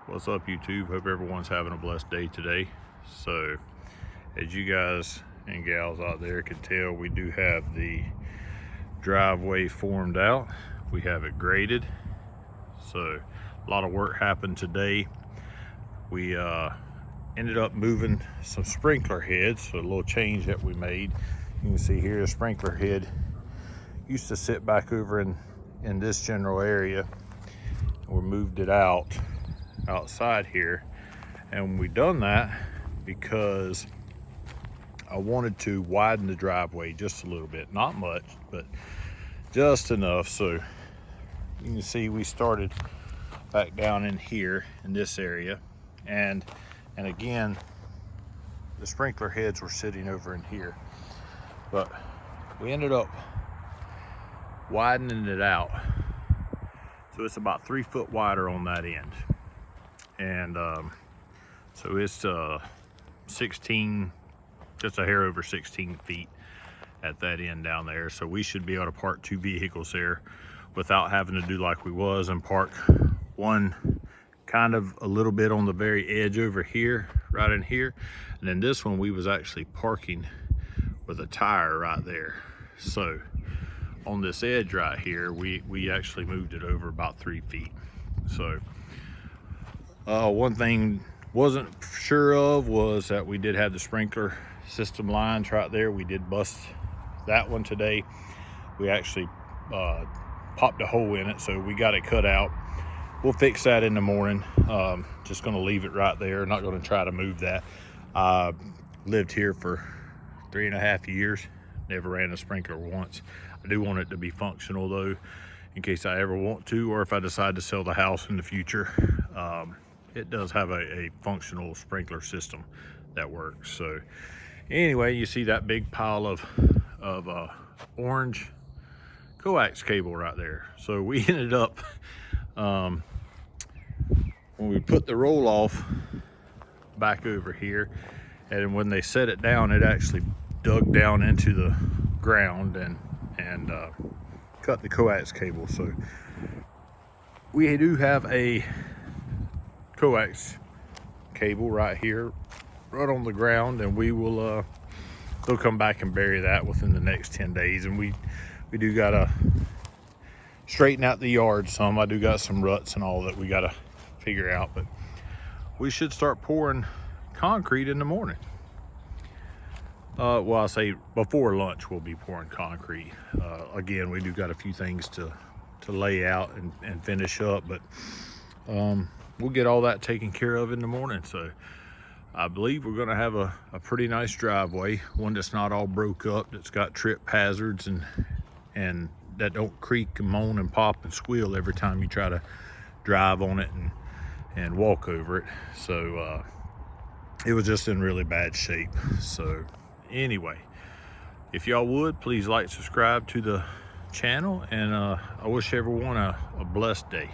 What's up, YouTube? Hope everyone's having a blessed day today. So as you guys and gals out there can tell, we do have the driveway formed out. We have it graded, so a lot of work happened today. We ended up moving some sprinkler heads, so a little change that we made. You can see here the sprinkler head used to sit back over in this general area. We moved it outside here, and we done that because I wanted to widen the driveway just a little bit, not much, but just enough. So you can see we started back down in here in this area, and again the sprinkler heads were sitting over in here, but we ended up widening it out so it's about 3 foot wider on that end. And so it's 16, just a hair over 16 feet at that end down there. So we should be able to park 2 vehicles there without having to do like we was and park one kind of a little bit on the very edge over here, right in here. And then this one we was actually parking with a tire right there. So on this edge right here, we actually moved it over about 3 feet. So one thing wasn't sure of was that we did have the sprinkler system lines right there. We did bust that one today. We actually popped a hole in it, so we got it cut out. We'll fix that in the morning. Just gonna leave it right there, not gonna try to move that. Lived here for 3.5 years, never ran a sprinkler once. I do want it to be functional though, in case I ever want to, or if I decide to sell the house in the future. It does have a functional sprinkler system that works. So anyway, you see that big pile of orange coax cable right there. So we ended up, when we put the roll off back over here, and when they set it down, it actually dug down into the ground and cut the coax cable. So we do have a coax cable right here, right on the ground, and we will they'll come back and bury that within the next 10 days. And we do gotta straighten out the yard some. I do got some ruts and all that we gotta figure out, but we should start pouring concrete in the morning. Well, I say before lunch we'll be pouring concrete. Again, we do got a few things to lay out and finish up, but we'll get all that taken care of in the morning. So I believe we're gonna have a pretty nice driveway, one that's not all broke up, that's got trip hazards and that don't creak and moan and pop and squeal every time you try to drive on it and walk over it. So it was just in really bad shape. So anyway, if y'all would please like, subscribe to the channel, and I wish everyone a blessed day.